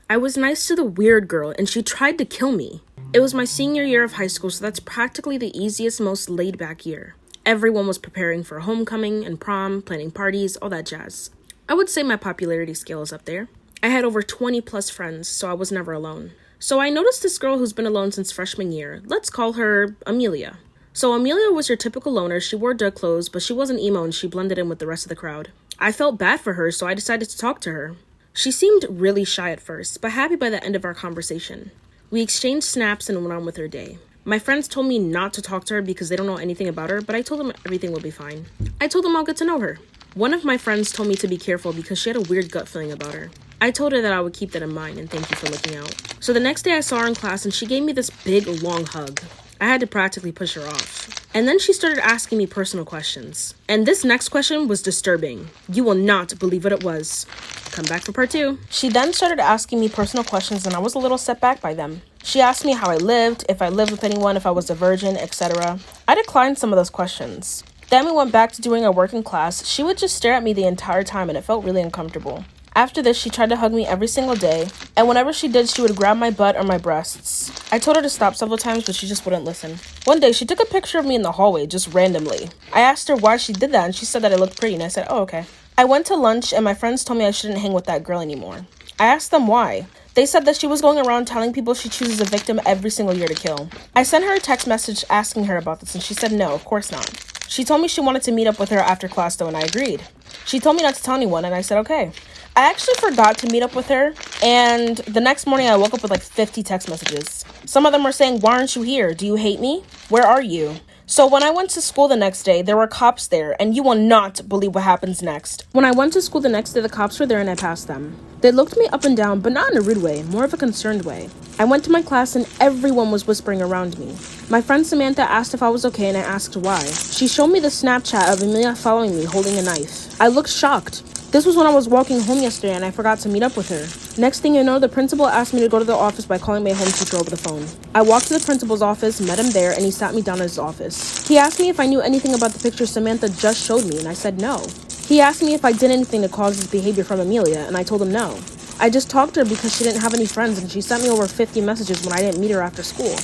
I was nice to the weird girl, and she tried to kill me. It was my senior year of high school, so that's practically the easiest, most laid-back year. Everyone was preparing for homecoming and prom, planning parties, all that jazz. I would say my popularity scale is up there. I had over 20 plus friends, so I was never alone. So I noticed this girl who's been alone since freshman year. Let's call her Amelia. So Amelia was your typical loner. She wore dark clothes, but she wasn't emo and she blended in with the rest of the crowd. I felt bad for her, so I decided to talk to her. She seemed really shy at first, but happy by the end of our conversation. We exchanged snaps and went on with her day. My friends told me not to talk to her because they don't know anything about her, but I told them everything will be fine. I told them I'll get to know her. One of my friends told me to be careful because she had a weird gut feeling about her. I told her that I would keep that in mind and thank you for looking out. So the next day I saw her in class and she gave me this big long hug. I had to practically push her off. And then she started asking me personal questions. And this next question was disturbing. You will not believe what it was. Come back for part 2. She then started asking me personal questions and I was a little set back by them. She asked me how I lived, if I lived with anyone, if I was a virgin, etc. I declined some of those questions. Then we went back to doing our work in class. She would just stare at me the entire time and it felt really uncomfortable. After this, she tried to hug me every single day, and whenever she did, she would grab my butt or my breasts. I told her to stop several times, but she just wouldn't listen. One day, she took a picture of me in the hallway, just randomly. I asked her why she did that, and she said that I looked pretty, and I said, oh, okay. I went to lunch, and my friends told me I shouldn't hang with that girl anymore. I asked them why. They said that she was going around telling people she chooses a victim every single year to kill. I sent her a text message asking her about this, and she said no, of course not. She told me she wanted to meet up with her after class, though, and I agreed. She told me not to tell anyone, and I said okay. I actually forgot to meet up with her, and the next morning I woke up with like 50 text messages. Some of them were saying, why aren't you here? Do you hate me? Where are you? So when I went to school the next day, there were cops there, and you will not believe what happens next. When I went to school the next day, the cops were there and I passed them. They looked me up and down, but not in a rude way, more of a concerned way. I went to my class and everyone was whispering around me. My friend Samantha asked if I was okay and I asked why. She showed me the Snapchat of Amelia following me holding a knife. I looked shocked. This was when I was walking home yesterday and I forgot to meet up with her. Next thing you know, the principal asked me to go to the office by calling my home teacher over the phone. I walked to the principal's office, met him there, and he sat me down in his office. He asked me if I knew anything about the picture Samantha just showed me, and I said no. He asked me if I did anything to cause this behavior from Amelia, and I told him no. I just talked to her because she didn't have any friends and she sent me over 50 messages when I didn't meet her after school.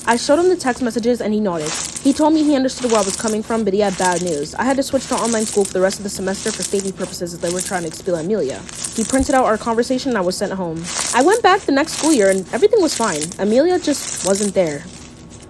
I showed him the text messages and he nodded. He told me he understood where I was coming from, but he had bad news. I had to switch to online school for the rest of the semester for safety purposes as they were trying to expel Amelia. He printed out our conversation and I was sent home. I went back the next school year and everything was fine. Amelia just wasn't there.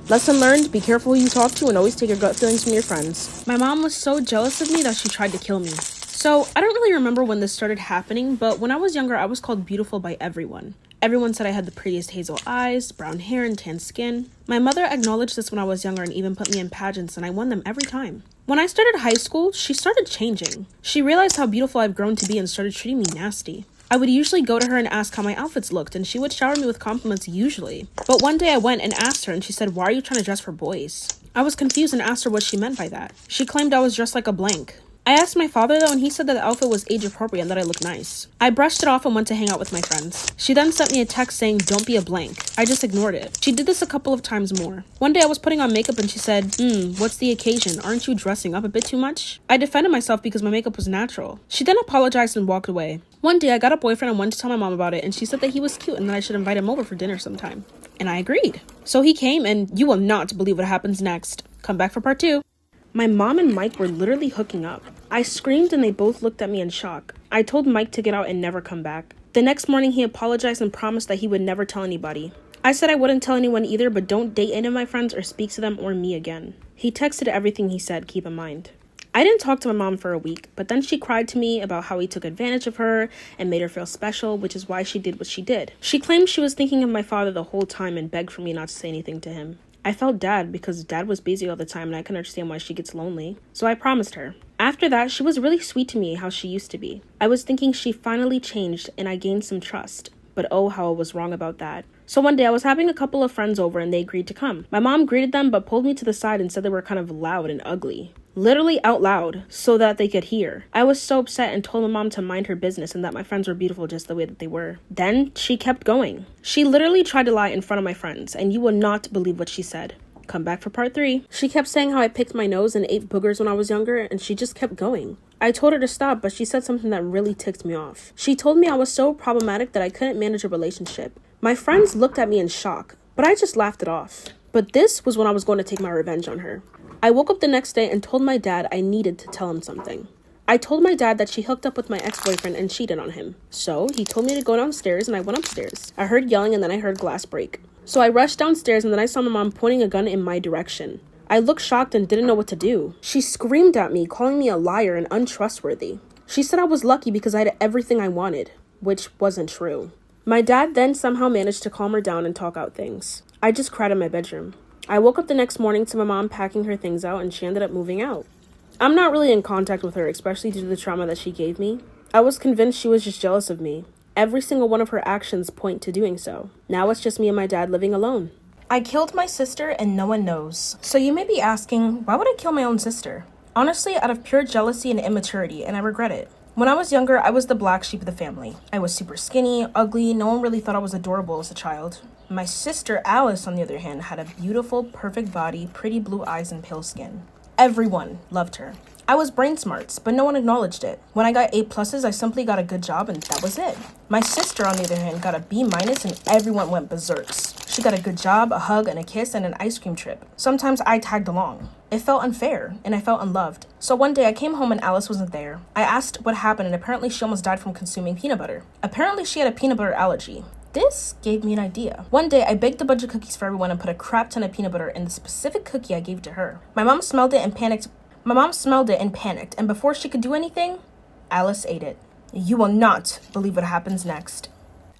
Lesson learned, be careful who you talk to and always take your gut feelings from your friends. My mom was so jealous of me that she tried to kill me. So I don't really remember when this started happening, but when I was younger, I was called beautiful by everyone. Everyone said I had the prettiest hazel eyes, brown hair, and tan skin. My mother acknowledged this when I was younger and even put me in pageants, and I won them every time. When I started high school, she started changing. She realized how beautiful I've grown to be and started treating me nasty. I would usually go to her and ask how my outfits looked, and she would shower me with compliments usually. But one day I went and asked her, and she said, why are you trying to dress for boys? I was confused and asked her what she meant by that. She claimed I was dressed like a blank. I asked my father though, and he said that the outfit was age appropriate and that I looked nice. I brushed it off and went to hang out with my friends. She then sent me a text saying, don't be a blank. I just ignored it. She did this a couple of times more. One day I was putting on makeup and she said, what's the occasion? Aren't you dressing up a bit too much? I defended myself because my makeup was natural. She then apologized and walked away. One day I got a boyfriend and went to tell my mom about it, and she said that he was cute and that I should invite him over for dinner sometime. And I agreed. So he came, and you will not believe what happens next. Come back for part 2. My mom and Mike were literally hooking up. I screamed and they both looked at me in shock. I told Mike to get out and never come back. The next morning he apologized and promised that he would never tell anybody. I said I wouldn't tell anyone either, but don't date any of my friends or speak to them or me again. He texted everything he said, keep in mind. I didn't talk to my mom for a week, but then she cried to me about how he took advantage of her and made her feel special, which is why she did what she did. She claimed she was thinking of my father the whole time and begged for me not to say anything to him. I felt bad because dad was busy all the time and I can understand why she gets lonely. So I promised her. After that, she was really sweet to me how she used to be. I was thinking she finally changed and I gained some trust. But oh, how I was wrong about that. So one day I was having a couple of friends over and they agreed to come. My mom greeted them but pulled me to the side and said they were kind of loud and ugly. Literally out loud, so that they could hear. I was so upset and told my mom to mind her business and that my friends were beautiful just the way that they were. Then she kept going. She literally tried to lie in front of my friends, and you will not believe what she said. Come back for part 3. She kept saying how I picked my nose and ate boogers when I was younger, and she just kept going. I told her to stop, but she said something that really ticked me off. She told me I was so problematic that I couldn't manage a relationship. My friends looked at me in shock, but I just laughed it off. But this was when I was going to take my revenge on her. I woke up the next day and told my dad I needed to tell him something. I told my dad that she hooked up with my ex-boyfriend and cheated on him. So he told me to go downstairs and I went upstairs. I heard yelling and then I heard glass break. So I rushed downstairs and then I saw my mom pointing a gun in my direction. I looked shocked and didn't know what to do. She screamed at me, calling me a liar and untrustworthy. She said I was lucky because I had everything I wanted, which wasn't true. My dad then somehow managed to calm her down and talk out things. I just cried in my bedroom. I woke up the next morning to my mom packing her things out and she ended up moving out. I'm not really in contact with her, especially due to the trauma that she gave me. I was convinced she was just jealous of me. Every single one of her actions point to doing so. Now it's just me and my dad living alone. I killed my sister and no one knows. So you may be asking, why would I kill my own sister? Honestly, out of pure jealousy and immaturity, and I regret it. When I was younger, I was the black sheep of the family. I was super skinny, ugly, no one really thought I was adorable as a child. My sister, Alice, on the other hand, had a beautiful, perfect body, pretty blue eyes, and pale skin. Everyone loved her. I was brain smarts, but no one acknowledged it. When I got A+, I simply got a good job and that was it. My sister, on the other hand, got a B- and everyone went berserks. She got a good job, a hug, and a kiss, and an ice cream trip. Sometimes I tagged along. It felt unfair, and I felt unloved. So one day I came home and Alice wasn't there. I asked what happened and apparently she almost died from consuming peanut butter. Apparently she had a peanut butter allergy. This gave me an idea. One day, I baked a bunch of cookies for everyone and put a crap ton of peanut butter in the specific cookie I gave to her. My mom smelled it and panicked, and before she could do anything, Alice ate it. You will not believe what happens next.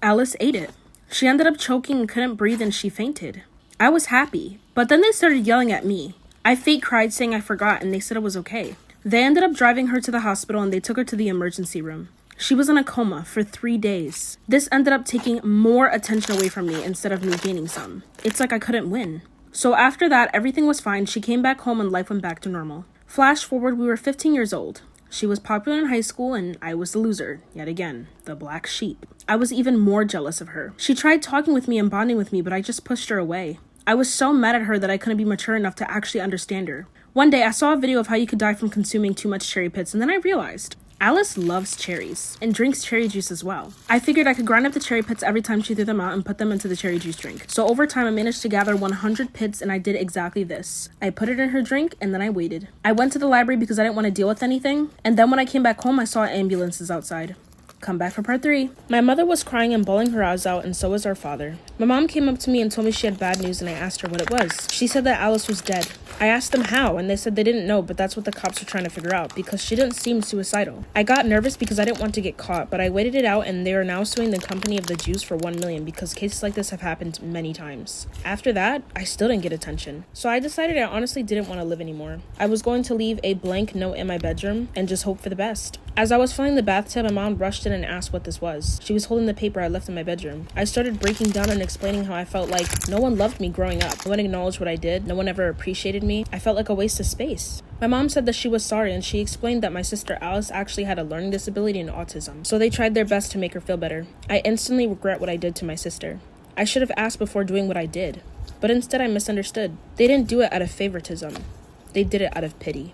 Alice ate it. She ended up choking and couldn't breathe and she fainted. I was happy, but then they started yelling at me. I fake cried saying I forgot and they said it was okay. They ended up driving her to the hospital and they took her to the emergency room. She was in a coma for 3 days. This ended up taking more attention away from me instead of me gaining some. It's like I couldn't win. So after that, everything was fine. She came back home and life went back to normal. Flash forward, we were 15 years old. She was popular in high school and I was the loser. Yet again, the black sheep. I was even more jealous of her. She tried talking with me and bonding with me, but I just pushed her away. I was so mad at her that I couldn't be mature enough to actually understand her. One day, I saw a video of how you could die from consuming too much cherry pits, and then I realized Alice loves cherries and drinks cherry juice as well. I figured I could grind up the cherry pits every time she threw them out and put them into the cherry juice drink. So over time, I managed to gather 100 pits and I did exactly this. I put it in her drink and then I waited. I went to the library because I didn't want to deal with anything. And then when I came back home, I saw ambulances outside. Come back for part 3. My mother was crying and bawling her eyes out, and so was our father. My mom came up to me and told me she had bad news, and I asked her what it was. She said that Alice was dead. I asked them how, and they said they didn't know, but that's what the cops were trying to figure out, because she didn't seem suicidal. I got nervous because I didn't want to get caught, but I waited it out, and they are now suing the company of the Jews for $1 million because cases like this have happened many times. After that, I still didn't get attention. So I decided I honestly didn't want to live anymore. I was going to leave a blank note in my bedroom and just hope for the best. As I was filling the bathtub, my mom rushed in and asked what this was. She was holding the paper I left in my bedroom. I started breaking down and explaining how I felt like no one loved me growing up. No one acknowledged what I did. No one ever appreciated me. I felt like a waste of space. My mom said that she was sorry and she explained that my sister Alice actually had a learning disability and autism. So they tried their best to make her feel better. I instantly regret what I did to my sister. I should have asked before doing what I did. But instead I misunderstood. They didn't do it out of favoritism. They did it out of pity.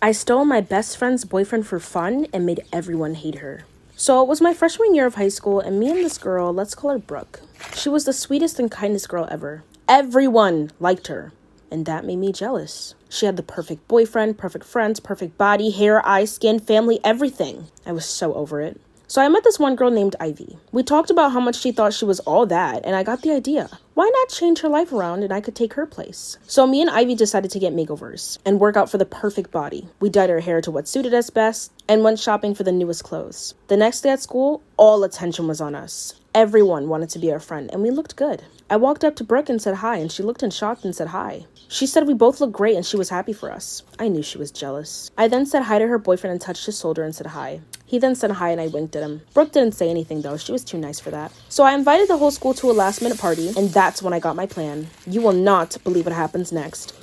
I stole my best friend's boyfriend for fun and made everyone hate her. So it was my freshman year of high school and me and this girl, let's call her Brooke. She was the sweetest and kindest girl ever. Everyone liked her. And that made me jealous. She had the perfect boyfriend, perfect friends, perfect body, hair, eyes, skin, family, everything. I was so over it. So I met this one girl named Ivy. We talked about how much she thought she was all that, and I got the idea. Why not change her life around and I could take her place? So me and Ivy decided to get makeovers and work out for the perfect body. We dyed her hair to what suited us best and went shopping for the newest clothes. The next day at school, all attention was on us. Everyone wanted to be our friend, and we looked good. I walked up to Brooke and said hi, and she looked in shock and said hi. She said we both looked great and she was happy for us. I knew she was jealous. I then said hi to her boyfriend and touched his shoulder and said hi. He then said hi and I winked at him. Brooke didn't say anything though, she was too nice for that. So I invited the whole school to a last-minute party, and that's when I got my plan. You will not believe what happens next.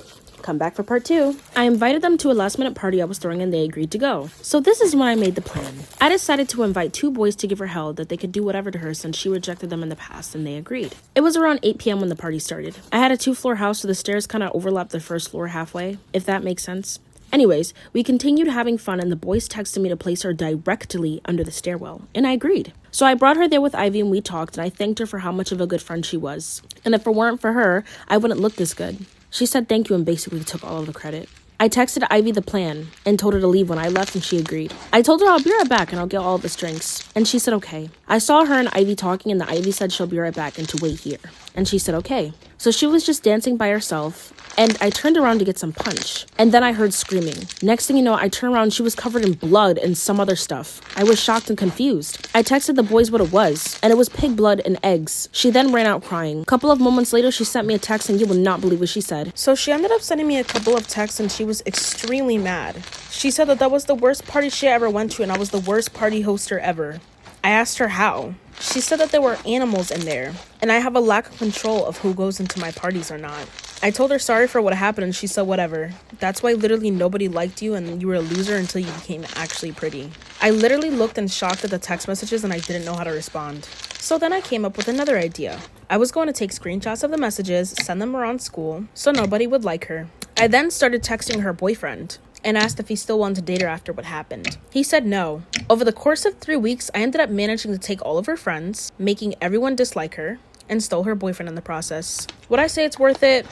Come back for part 2. I invited them to a last-minute party I was throwing and they agreed to go. So this is when I made the plan. I decided to invite 2 boys to give her hell that they could do whatever to her since she rejected them in the past, and they agreed. It was around 8 p.m. when the party started. I had a 2-floor house, so the stairs kind of overlapped the first floor halfway, if that makes sense. Anyways, we continued having fun and the boys texted me to place her directly under the stairwell, and I agreed. So I brought her there with Ivy and we talked, and I thanked her for how much of a good friend she was. And if it weren't for her, I wouldn't look this good. She said thank you and basically took all of the credit. I texted Ivy the plan and told her to leave when I left, and she agreed. I told her I'll be right back and I'll get all of us drinks, and she said okay. I saw her and Ivy talking, and the Ivy said she'll be right back and to wait here, and she said okay. So she was just dancing by herself, and I turned around to get some punch, and then I heard screaming. Next thing you know, I turned around, she was covered in blood and some other stuff. I was shocked and confused. I texted the boys what it was, and it was pig blood and eggs. She then ran out crying. A couple of moments later, she sent me a text, and you will not believe what she said. So she ended up sending me a couple of texts, and she was extremely mad. She said that was the worst party she ever went to, and I was the worst party hoster ever. I asked her how. She said that there were animals in there, and I have a lack of control of who goes into my parties or not. I told her sorry for what happened, and she said whatever. That's why literally nobody liked you, and you were a loser until you became actually pretty. I literally looked in shock at the text messages, and I didn't know how to respond. So then I came up with another idea. I was going to take screenshots of the messages, send them around school, so nobody would like her. I then started texting her boyfriend and asked if he still wanted to date her after what happened. He said no. Over the course of 3 weeks, I ended up managing to take all of her friends, making everyone dislike her, and stole her boyfriend in the process. Would I say it's worth it?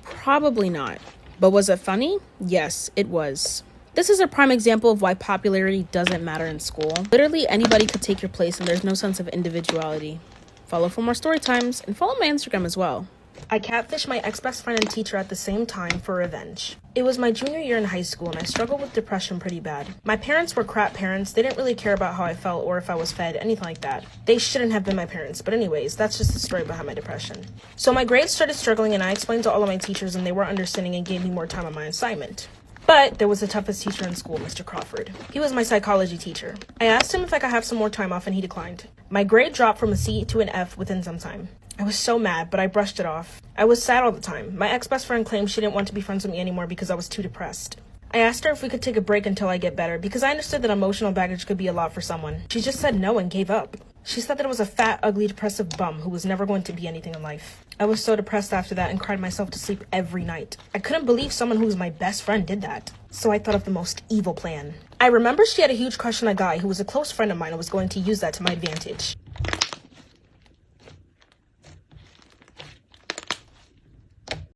Probably not. But was it funny? Yes, it was. This is a prime example of why popularity doesn't matter in school. Literally anybody could take your place, and there's no sense of individuality. Follow for more story times, and follow my Instagram as well. I catfished my ex-best friend and teacher at the same time for revenge. It was my junior year in high school, and I struggled with depression pretty bad. My parents were crap parents. They didn't really care about how I felt or if I was fed, anything like that. They shouldn't have been my parents, but anyways, that's just the story behind my depression. So my grades started struggling, and I explained to all of my teachers, and they were understanding and gave me more time on my assignment. But there was the toughest teacher in school, Mr. Crawford. He was my psychology teacher. I asked him if I could have some more time off, and he declined. My grade dropped from a C to an F within some time. I was so mad, but I brushed it off. I was sad all the time. My ex-best friend claimed she didn't want to be friends with me anymore because I was too depressed. I asked her if we could take a break until I get better, because I understood that emotional baggage could be a lot for someone. She just said no and gave up. She said that I was a fat, ugly, depressive bum who was never going to be anything in life. I was so depressed after that and cried myself to sleep every night. I couldn't believe someone who was my best friend did that. So I thought of the most evil plan. I remember she had a huge crush on a guy who was a close friend of mine and was going to use that to my advantage.